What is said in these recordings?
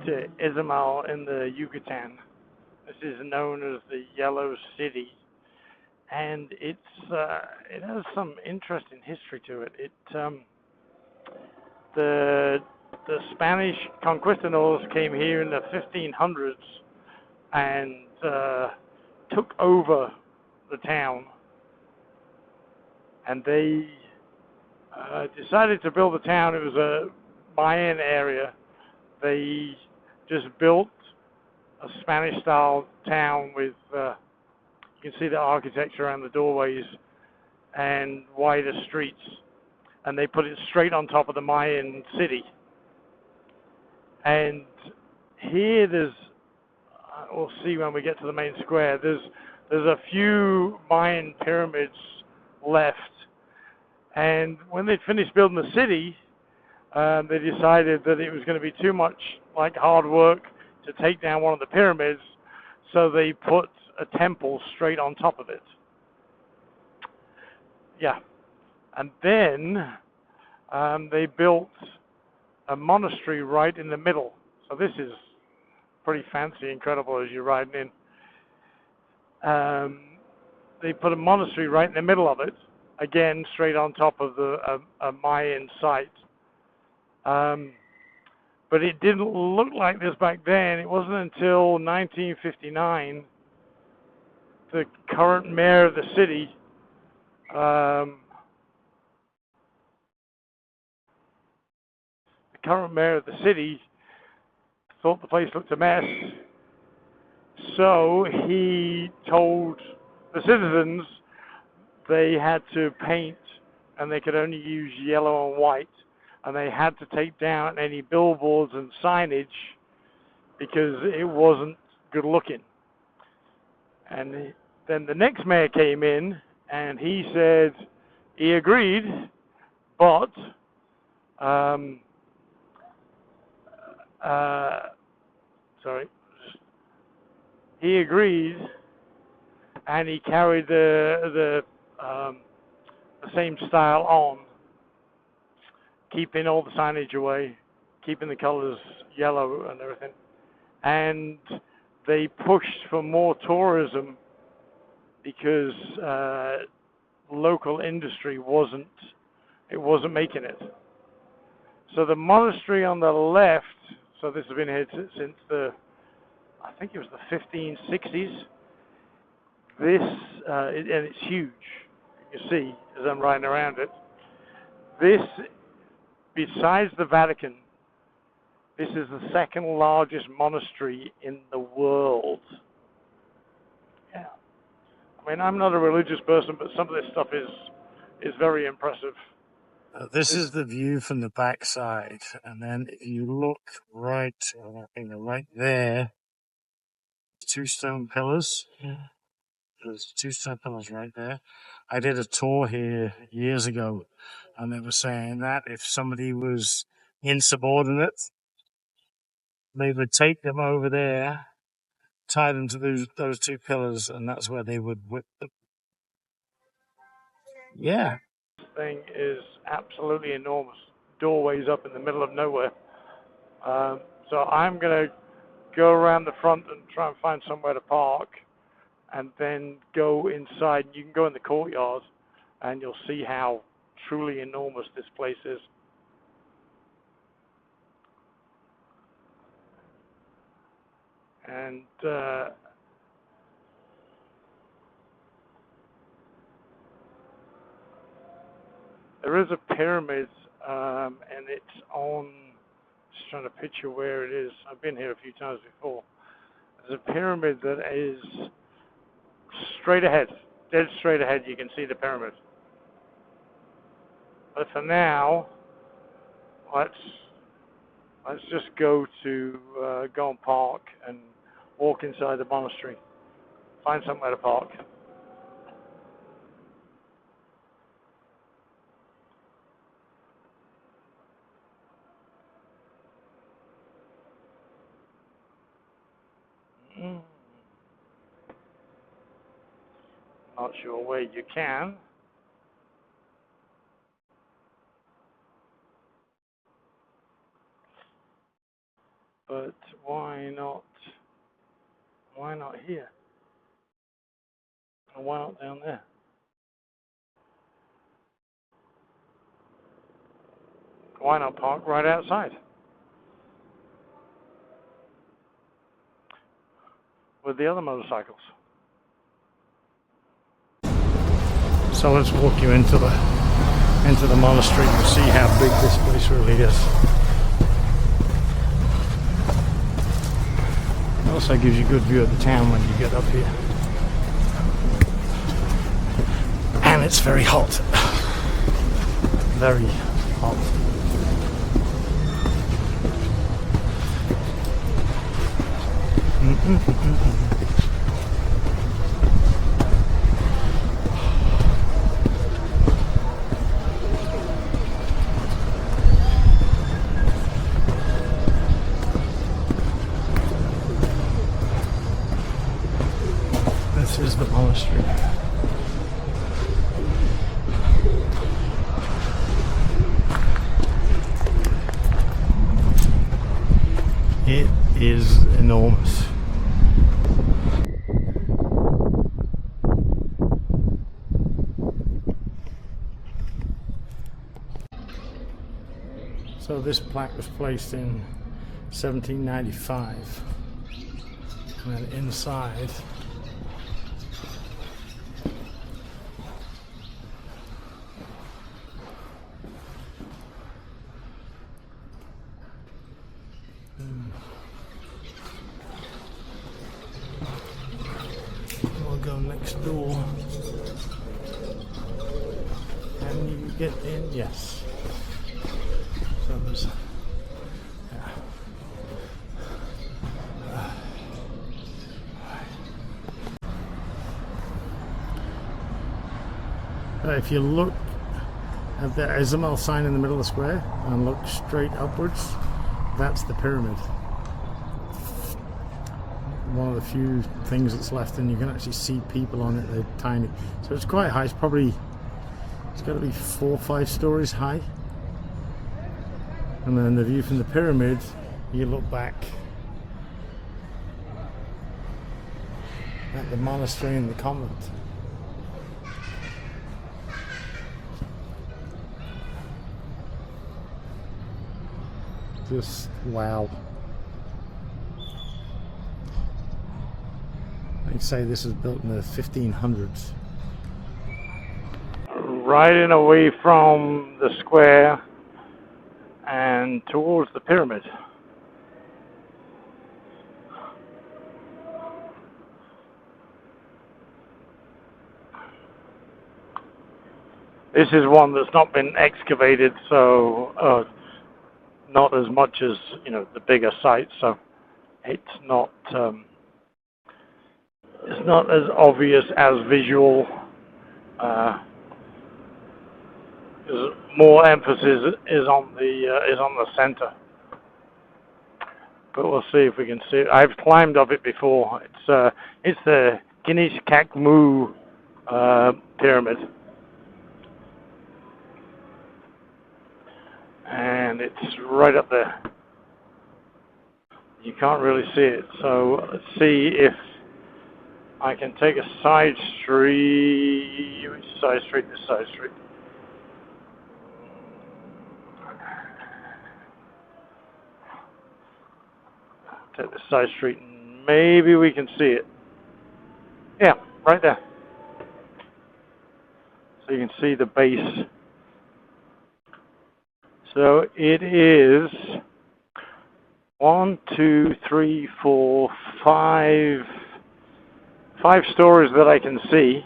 to Izamal in the Yucatan. This is known as the Yellow City, and it has some interesting history to it. The Spanish conquistadors came here in the 1500s and took over the town, and they decided to build a town. It was a Mayan area. They just built a Spanish-style town with, you can see the architecture around the doorways and wider streets, and they put it straight on top of the Mayan city. And here there's, we'll see when we get to the main square, there's a few Mayan pyramids left. And when they'd finished building the city, they decided that it was going to be too much like hard work to take down one of the pyramids, so they put a temple straight on top of it. Yeah. And then they built a monastery right in the middle. So this is pretty fancy, incredible as you're riding in. They put a monastery right in the middle of it, again straight on top of a Mayan site. But it didn't look like this back then. It wasn't until 1959 the current mayor of the city thought the place looked a mess, so he told the citizens they had to paint, and they could only use yellow and white, and they had to take down any billboards and signage because it wasn't good looking. And then the next mayor came in, and he said he agreed, but he agreed, and he carried the same style on, keeping all the signage away, keeping the colors yellow and everything. And they pushed for more tourism because local industry wasn't making it. So the monastery on the left, so this has been here since I think it was the 1560s. And it's huge. You can see as I'm riding around it. This, besides the Vatican, this is the second largest monastery in the world. Yeah. I mean, I'm not a religious person, but some of this stuff is very impressive. This is the view from the backside, and then if you look right there, two stone pillars. There's two stone pillars right there. I did a tour here years ago, and they were saying that if somebody was insubordinate, they would take them over there, tie them to those two pillars, and that's where they would whip them. Yeah. This thing is absolutely enormous. Doorways up in the middle of nowhere. So I'm going to go around the front and try and find somewhere to park, and then go inside. You can go in the courtyard, and you'll see how truly enormous this place is. And there is a pyramid, and it's on, just trying to picture where it is. I've been here a few times before. There's a pyramid that is straight ahead, dead straight ahead. You can see the pyramid. But for now, let's just go and park and walk inside the monastery. Find somewhere to park. Not sure where you can. But why not here? And why not down there? Why not park right outside with the other motorcycles? So let's walk you into the monastery to see how big this place really is. It also gives you a good view of the town when you get up here. And it's very hot. Very hot. This is the monastery. It is enormous. So this plaque was placed in 1795, and then inside we'll go next door. Can you get in? Yes. So there's, yeah. If you look at the Izamal sign in the middle of the square and look straight upwards, that's the pyramid. One of the few things that's left, and you can actually see people on it. They're tiny, so it's quite high. It's got to be 4 or 5 stories high. And then the view from the pyramid, you look back at the monastery and the convent. Just wow. I'd say this was built in the 1500s. Riding away from the square and towards the pyramid. This is one that's not been excavated, so not as much as the bigger sites. So it's not as obvious as visual. More emphasis is on the center. But we'll see if we can see it. I've climbed up it before. It's the Kinishkakmu pyramid. And it's right up there. You can't really see it. So let's see if I can take a side street. Which side street? This side street. Take this side street and maybe we can see it. Yeah, right there. So you can see the base. So it is 1, 2, 3, 4, 5 stories that I can see.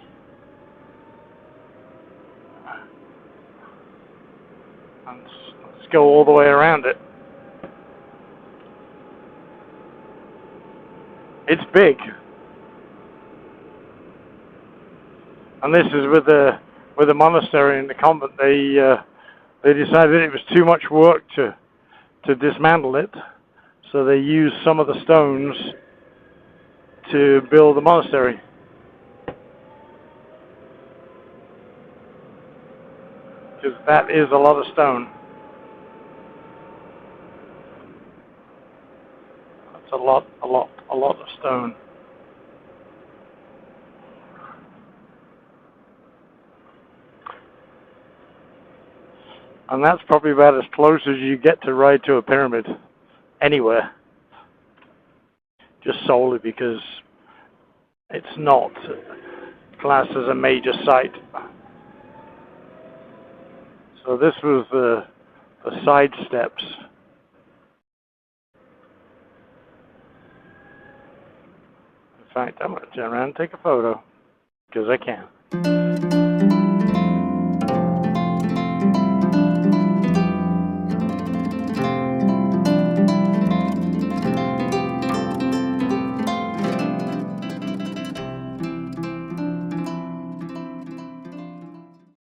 And let's go all the way around it. It's big. And this is with the monastery and the convent. They decided it was too much work to dismantle it, so they used some of the stones to build the monastery. Because that is a lot of stone. lot of stone. And that's probably about as close as you get to ride to a pyramid anywhere. Just solely because it's not classed as a major site. So this was the side steps. In fact, I'm going to turn around and take a photo because I can.